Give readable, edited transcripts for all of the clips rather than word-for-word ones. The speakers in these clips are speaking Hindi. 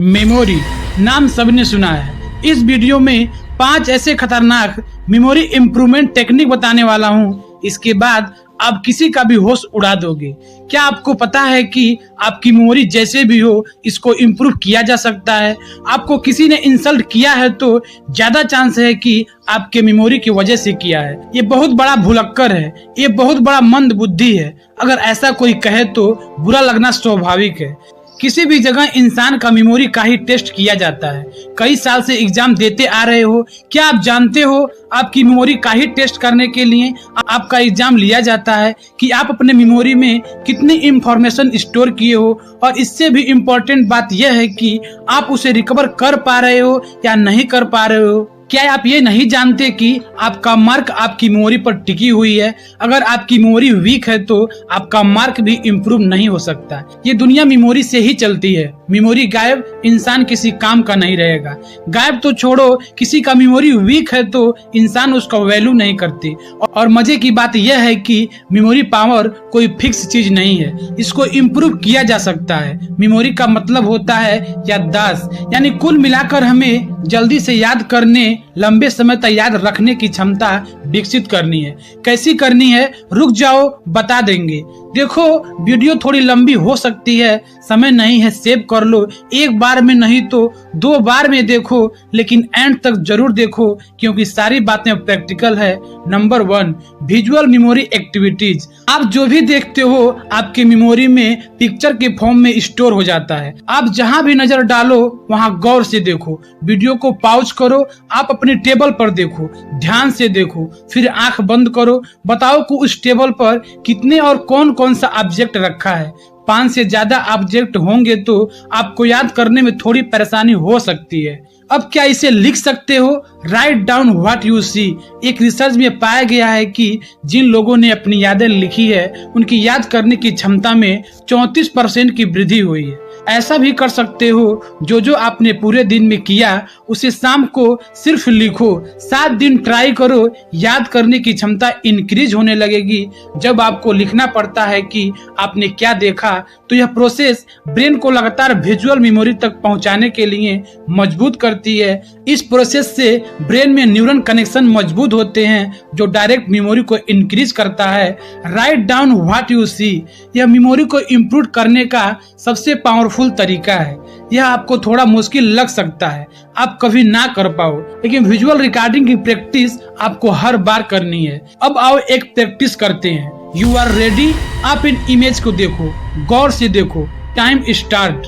मेमोरी नाम सबने सुना है। इस वीडियो में 5 ऐसे खतरनाक मेमोरी इम्प्रूवमेंट टेक्निक बताने वाला हूँ। इसके बाद आप किसी का भी होश उड़ा दोगे। क्या आपको पता है कि आपकी मेमोरी जैसे भी हो इसको इम्प्रूव किया जा सकता है। आपको किसी ने इंसल्ट किया है तो ज्यादा चांस है कि आपके मेमोरी की वजह से किया है। ये बहुत बड़ा भुलक्कर है, ये बहुत बड़ा मंद बुद्धि है। अगर ऐसा कोई कहे तो बुरा लगना स्वाभाविक है। किसी भी जगह इंसान का मेमोरी का ही टेस्ट किया जाता है। कई साल से एग्जाम देते आ रहे हो, क्या आप जानते हो आपकी मेमोरी का ही टेस्ट करने के लिए आपका एग्जाम लिया जाता है कि आप अपने मेमोरी में कितनी इंफॉर्मेशन स्टोर किए हो। और इससे भी इम्पोर्टेंट बात यह है कि आप उसे रिकवर कर पा रहे हो या नहीं कर पा रहे हो। क्या आप ये नहीं जानते कि आपका मार्क आपकी मेमोरी पर टिकी हुई है। अगर आपकी मेमोरी वीक है तो आपका मार्क भी इम्प्रूव नहीं हो सकता। ये दुनिया मेमोरी से ही चलती है। मेमोरी गायब, इंसान किसी काम का नहीं रहेगा। गायब तो छोड़ो, किसी का मेमोरी वीक है तो इंसान उसका वैल्यू नहीं करती। और मजे की बात यह है कि मेमोरी पावर कोई फिक्स चीज नहीं है, इसको इम्प्रूव किया जा सकता है। मेमोरी का मतलब होता है याददाश्त, यानी कुल मिलाकर हमें जल्दी से याद करने, लंबे समय तक याद रखने की क्षमता विकसित करनी है। कैसी करनी है, रुक जाओ बता देंगे। देखो, वीडियो थोड़ी लंबी हो सकती है, समय नहीं है, सेव कर लो। एक बार में नहीं तो 2 बार में देखो, लेकिन एंड तक जरूर देखो क्योंकि सारी बातें प्रैक्टिकल है। Number 1, visual memory activities. आप जो भी देखते हो आपके मेमोरी में पिक्चर के फॉर्म में स्टोर हो जाता है। आप जहां भी नजर डालो वहां गौर से देखो। वीडियो को पॉज करो, आप अपने टेबल पर देखो, ध्यान से देखो, फिर आंख बंद करो। बताओ कि उस टेबल पर कितने और कौन कौन सा ऑब्जेक्ट रखा है। 5 से ज्यादा ऑब्जेक्ट होंगे तो आपको याद करने में थोड़ी परेशानी हो सकती है। अब क्या इसे लिख सकते हो? Write down what you see. एक रिसर्च में पाया गया है कि जिन लोगों ने अपनी यादें लिखी है उनकी याद करने की क्षमता में 34% की वृद्धि हुई है। ऐसा भी कर सकते हो, जो आपने पूरे दिन में किया उसे शाम को सिर्फ लिखो। 7 दिन ट्राई करो, याद करने की क्षमता इंक्रीज होने लगेगी। जब आपको लिखना पड़ता है कि आपने क्या देखा तो यह प्रोसेस ब्रेन को लगातार विजुअल मेमोरी तक पहुंचाने के लिए मजबूत करती है। इस प्रोसेस से ब्रेन में न्यूरल कनेक्शन मजबूत होते हैं जो डायरेक्ट मेमोरी को इंक्रीज करता है। Write down what you see, यह मेमोरी को इम्प्रूव करने का सबसे पावरफुल तरीका है। यह आपको थोड़ा मुश्किल लग सकता है, आप कभी ना कर पाओ, लेकिन विजुअल रिकॉर्डिंग की प्रैक्टिस आपको हर बार करनी है। अब आओ एक प्रैक्टिस करते हैं। You are ready? आप इन इमेज को देखो, गौर से देखो। Time start.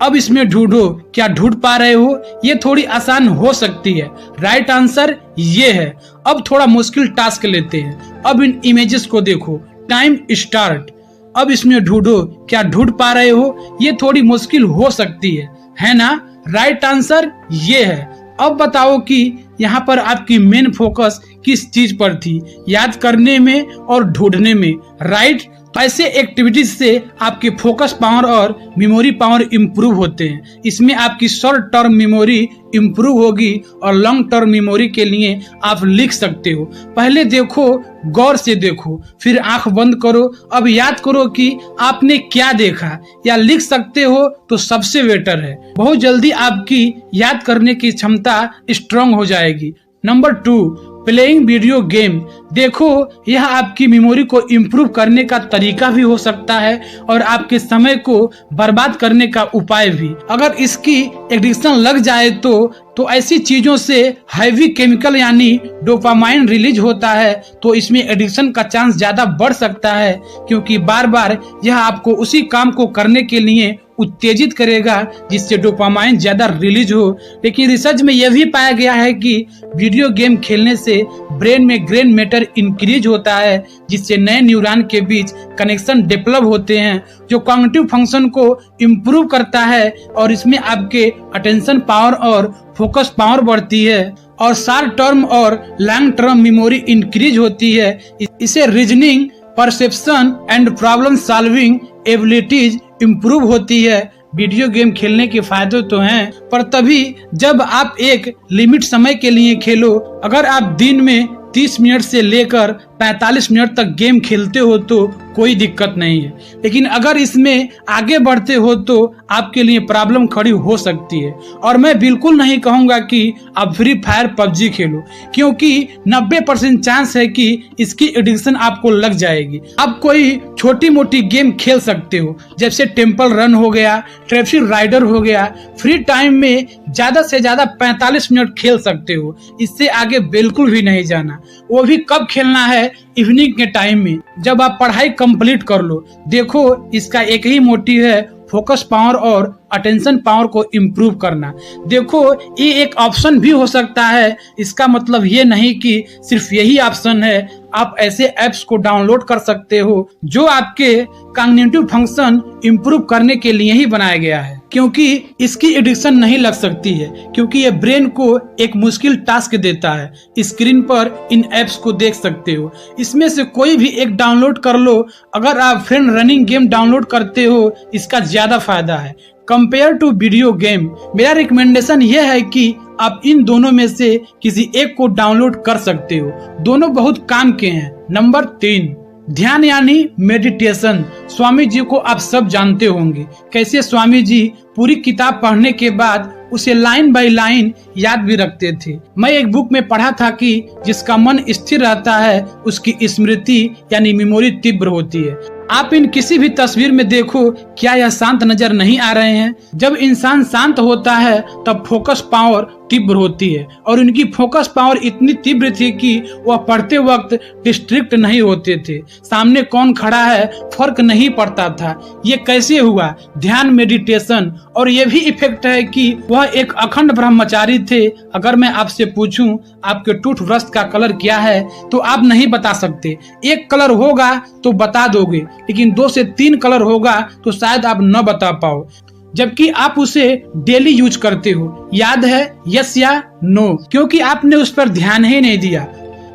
अब इसमें ढूंढो, क्या ढूंढ पा रहे हो? ये थोड़ी आसान हो सकती है। राइट आंसर ये है। अब थोड़ा मुश्किल टास्क लेते हैं। अब इन इमेजेस को देखो। Time start. अब इसमें ढूंढो, क्या ढूंढ पा रहे हो? ये थोड़ी मुश्किल हो सकती है ना? राइट आंसर ये है। अब बताओ कि यहाँ पर आपकी मेन फोकस किस चीज पर थी, याद करने में और ढूंढने में। राइट, ऐसे एक्टिविटीज से आपके फोकस पावर और मेमोरी पावर इम्प्रूव होते हैं। इसमें आपकी शॉर्ट टर्म मेमोरी इम्प्रूव होगी और लॉन्ग टर्म मेमोरी के लिए आप लिख सकते हो। पहले देखो, गौर से देखो, फिर आंख बंद करो। अब याद करो कि आपने क्या देखा, या लिख सकते हो तो सबसे बेटर है। बहुत जल्दी आपकी याद करने की क्षमता स्ट्रांग हो जाएगी। Number 2, playing video game. देखो, यह आपकी मेमोरी को इम्प्रूव करने का तरीका भी हो सकता है और आपके समय को बर्बाद करने का उपाय भी। अगर इसकी एडिक्शन लग जाए तो ऐसी चीजों से हैवी केमिकल यानी डोपामाइन रिलीज होता है, तो इसमें एडिक्शन का चांस ज्यादा बढ़ सकता है क्योंकि बार बार यह आपको उसी काम को करने के लिए उत्तेजित करेगा जिससे डोपामाइन ज्यादा रिलीज हो। लेकिन रिसर्च में यह भी पाया गया है कि वीडियो गेम खेलने से ब्रेन में ग्रे मैटर इंक्रीज होता है जिससे नए न्यूरॉन के बीच कनेक्शन डेवलप होते हैं जो कॉग्निटिव फंक्शन को इम्प्रूव करता है और इसमें आपके अटेंशन पावर और फोकस पावर बढ़ती है और शॉर्ट टर्म और लॉन्ग टर्म मेमोरी इंक्रीज होती है। इसे reasoning, perception and problem solving abilities improve होती है। वीडियो गेम खेलने के फायदे तो हैं, पर तभी जब आप एक लिमिट समय के लिए खेलो। अगर आप दिन में 30 मिनट से लेकर 45 मिनट तक गेम खेलते हो तो कोई दिक्कत नहीं है, लेकिन अगर इसमें आगे बढ़ते हो तो आपके लिए प्रॉब्लम खड़ी हो सकती है। और मैं बिल्कुल नहीं कहूंगा कि आप फ्री फायर पबजी खेलो, क्योंकि 90% चांस है कि इसकी एडिक्शन आपको लग जाएगी। आप कोई छोटी मोटी गेम खेल सकते हो, जैसे टेम्पल रन हो गया, ट्रैफिक राइडर हो गया। फ्री टाइम में ज्यादा से ज्यादा 45 मिनट खेल सकते हो, इससे आगे बिल्कुल भी नहीं जाना। वो भी कब खेलना है? इवनिंग के टाइम में, जब आप पढ़ाई कंप्लीट कर लो। देखो, इसका एक ही मोटिव है, फोकस पावर और अटेंशन पावर को इम्प्रूव करना। देखो, ये एक ऑप्शन भी हो सकता है, इसका मतलब ये नहीं कि सिर्फ यही ऑप्शन है। आप ऐसे ऐप्स को डाउनलोड कर सकते हो जो आपके कॉग्निटिव फंक्शन इम्प्रूव करने के लिए ही बनाया गया है, क्योंकि इसकी एडिक्शन नहीं लग सकती है, क्योंकि ये ब्रेन को एक मुश्किल टास्क देता है। स्क्रीन पर इन ऐप्स को देख सकते हो, इसमें से कोई भी एक डाउनलोड कर लो। अगर आप फ्रेंड रनिंग गेम डाउनलोड करते हो, इसका ज्यादा फायदा है कंपेयर टू वीडियो गेम। मेरा रिकमेंडेशन यह है कि आप इन दोनों में से किसी एक को डाउनलोड कर सकते हो, दोनों बहुत काम के हैं। नंबर 3, ध्यान यानी मेडिटेशन। स्वामी जी को आप सब जानते होंगे, कैसे स्वामी जी पूरी किताब पढ़ने के बाद उसे लाइन बाय लाइन याद भी रखते थे। मैं एक बुक में पढ़ा था कि जिसका मन स्थिर रहता है उसकी स्मृति यानी मेमोरी तीव्र होती है। आप इन किसी भी तस्वीर में देखो, क्या यह शांत नजर नहीं आ रहे हैं? जब इंसान शांत होता है तब फोकस पावर तीव्र होती है, और उनकी फोकस पावर इतनी तीव्र थी कि वह पढ़ते वक्त डिस्ट्रैक्ट नहीं होते थे। सामने कौन खड़ा है फर्क नहीं पड़ता था। ये कैसे हुआ? ध्यान, मेडिटेशन। और ये भी इफेक्ट है कि वह एक अखंड ब्रह्मचारी थे। अगर मैं आपसे पूछूं आपके टूथब्रश का कलर क्या है, तो आप नहीं बता सकते। एक कलर होगा तो बता दोगे, लेकिन 2 से 3 कलर होगा तो शायद आप न बता पाओ, जबकि आप उसे डेली यूज करते हो। याद है? यस या नो? क्योंकि आपने उस पर ध्यान ही नहीं दिया।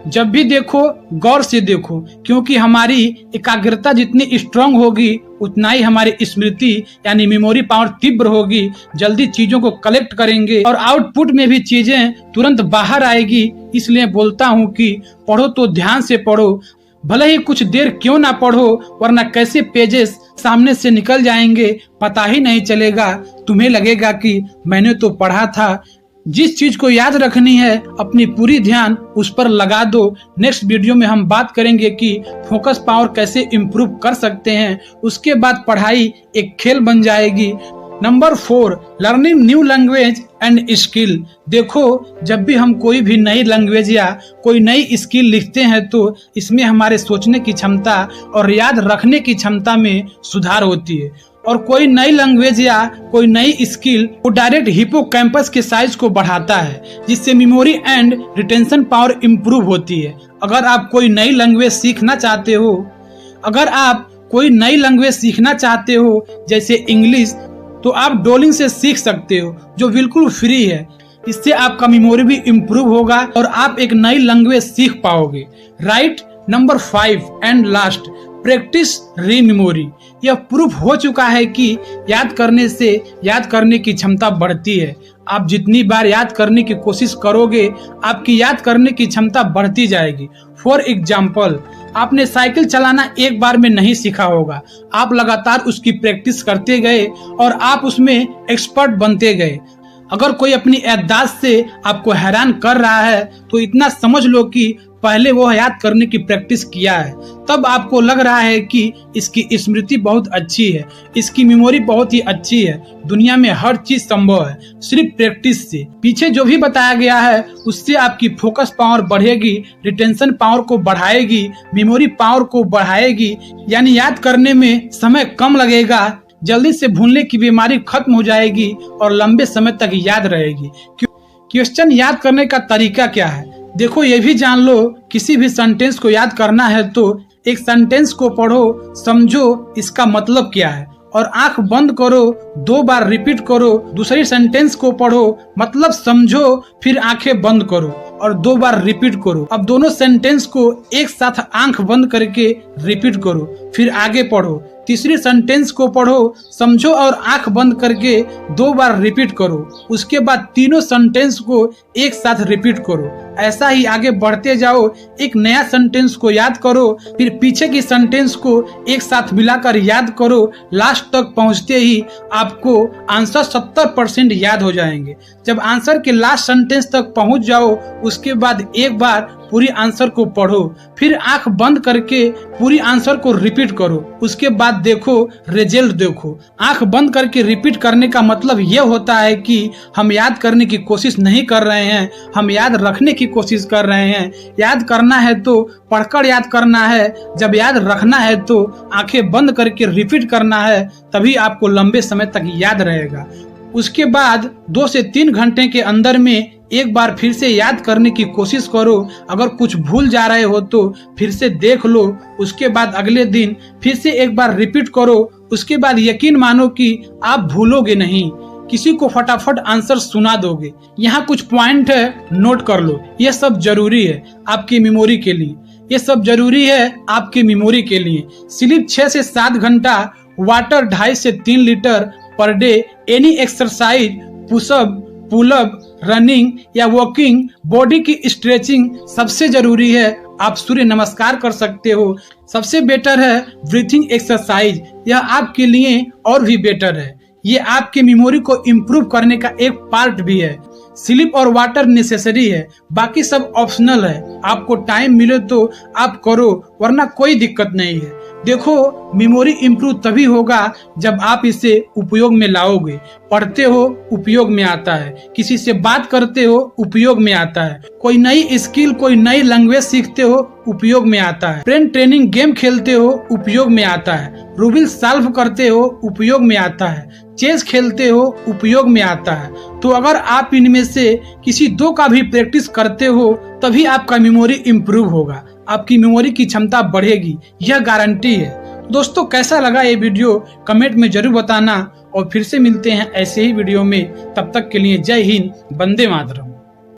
जब भी देखो गौर से देखो, क्योंकि हमारी एकाग्रता जितनी स्ट्रांग होगी उतना ही हमारी स्मृति यानी मेमोरी पावर तीव्र होगी। जल्दी चीजों को कलेक्ट करेंगे और आउटपुट में भी चीजें तुरंत बाहर आएगी। इसलिए बोलता हूँ कि पढ़ो तो ध्यान से पढ़ो, भले ही कुछ देर क्यों ना पढ़ो, वरना कैसे पेजेस सामने से निकल जाएंगे पता ही नहीं चलेगा। तुम्हें लगेगा कि मैंने तो पढ़ा था। जिस चीज को याद रखनी है अपनी पूरी ध्यान उस पर लगा दो। नेक्स्ट वीडियो में हम बात करेंगे कि फोकस पावर कैसे इम्प्रूव कर सकते हैं। उसके बाद पढ़ाई एक खेल बन जाएगी। Number 4, learning new language and skill. देखो, जब भी हम कोई भी नई लैंग्वेज या कोई नई स्किल लिखते हैं तो इसमें हमारे सोचने की क्षमता और याद रखने की क्षमता में सुधार होती है। और कोई नई लैंग्वेज या कोई नई स्किल वो डायरेक्ट हिपोकैम्पस के साइज को बढ़ाता है, जिससे memory and retention power improve होती है। अगर आप कोई नई लैंग्वेज सीखना चाहते हो, जैसे इंग्लिश, तो आप डोलिंग से सीख सकते हो, जो बिल्कुल फ्री है। इससे आपका मेमोरी भी इम्प्रूव होगा और आप एक नई लैंग्वेज सीख पाओगे। Right? Number 5 and last, practice री मेमोरी। यह प्रूफ हो चुका है कि याद करने से याद करने की क्षमता बढ़ती है। आप जितनी बार याद करने की कोशिश करोगे, आपकी याद करने की क्षमता बढ़ती जाएगी। फॉर एग्जाम्पल, आपने साइकिल चलाना एक बार में नहीं सीखा होगा। आप लगातार उसकी प्रैक्टिस करते गए और आप उसमें एक्सपर्ट बनते गए। अगर कोई अपनी याददाश्त से आपको हैरान कर रहा है तो इतना समझ लो कि पहले वो याद करने की प्रैक्टिस किया है, तब आपको लग रहा है कि इसकी स्मृति बहुत अच्छी है, इसकी मेमोरी बहुत ही अच्छी है। दुनिया में हर चीज संभव है सिर्फ प्रैक्टिस से। पीछे जो भी बताया गया है उससे आपकी फोकस पावर बढ़ेगी, रिटेंशन पावर को बढ़ाएगी, मेमोरी पावर को बढ़ाएगी, यानी याद करने में समय कम लगेगा, जल्दी से भूलने की बीमारी खत्म हो जाएगी और लंबे समय तक याद रहेगी। क्वेश्चन, याद करने का तरीका क्या है? देखो, ये भी जान लो, किसी भी सेंटेंस को याद करना है तो एक सेंटेंस को पढ़ो, समझो इसका मतलब क्या है, और आंख बंद करो, 2 बार रिपीट करो। दूसरी सेंटेंस को पढ़ो, मतलब समझो, फिर आंखें बंद करो और 2 बार रिपीट करो। अब दोनों सेंटेंस को एक साथ आंख बंद करके रिपीट करो, फिर आगे पढ़ो। तीसरी सेंटेंस को पढ़ो, समझो और आंख बंद करके 2 बार रिपीट करो। उसके बाद तीनों सेंटेंस को एक साथ रिपीट करो। ऐसा ही आगे बढ़ते जाओ। एक नया सेंटेंस को याद करो, फिर पीछे की सेंटेंस को एक साथ मिलाकर याद करो। लास्ट तक पहुंचते ही आपको आंसर 70% याद हो जाएंगे। जब आंसर के लास्ट सेंटेंस तक पहुंच जाओ, उसके बाद एक बार पूरी आंसर को पढ़ो, फिर आंख बंद करके पूरी आंसर को रिपीट करो। उसके बाद देखो रिजल्ट देखो। आंख बंद करके रिपीट करने का मतलब यह होता है कि हम याद करने की कोशिश नहीं कर रहे हैं, हम याद रखने की कोशिश कर रहे हैं। याद करना है तो पढ़कर याद करना है, जब याद रखना है तो आंखें बंद करके रिपीट करना है, तभी आपको लंबे समय तक याद रहेगा। उसके बाद 2 से 3 घंटे के अंदर में एक बार फिर से याद करने की कोशिश करो। अगर कुछ भूल जा रहे हो तो फिर से देख लो। उसके बाद अगले दिन फिर से एक बार रिपीट करो। उसके बाद यकीन मानो कि आप भूलोगे नहीं, किसी को फटाफट आंसर सुना दोगे। यहाँ कुछ पॉइंट है, नोट कर लो। ये सब जरूरी है आपकी मेमोरी के लिए, ये सब जरूरी है आपकी मेमोरी के लिए। स्लीप 6 से 7 घंटा, वाटर 2.5 से 3 litre per day, any exercise, pushup, pullup, running या वॉकिंग, बॉडी की स्ट्रेचिंग सबसे जरूरी है। आप सूर्य नमस्कार कर सकते हो। सबसे बेटर है ब्रीथिंग एक्सरसाइज, यह आपके लिए और भी बेटर है। ये आपके मेमोरी को इम्प्रूव करने का एक पार्ट भी है। स्लीप और वाटर नेसेसरी है, बाकी सब ऑप्शनल है। आपको टाइम मिले तो आप करो, वरना कोई दिक्कत नहीं है। देखो, मेमोरी इम्प्रूव तभी होगा जब आप इसे उपयोग में लाओगे। पढ़ते हो, उपयोग में आता है। किसी से बात करते हो, उपयोग में आता है। कोई नई स्किल, कोई नई लैंग्वेज सीखते हो, उपयोग में आता है। ब्रेन ट्रेनिंग गेम खेलते हो, उपयोग में आता है। रूबिल सॉल्व करते हो, उपयोग में आता है। चेस खेलते हो, उपयोग में आता है। तो अगर आप इनमें से किसी 2 का भी प्रैक्टिस करते हो, तभी आपका मेमोरी इम्प्रूव होगा, आपकी मेमोरी की क्षमता बढ़ेगी, यह गारंटी है। दोस्तों, कैसा लगा ये वीडियो कमेंट में जरूर बताना, और फिर से मिलते हैं ऐसे ही वीडियो में। तब तक के लिए जय हिंद, वंदे मातरम।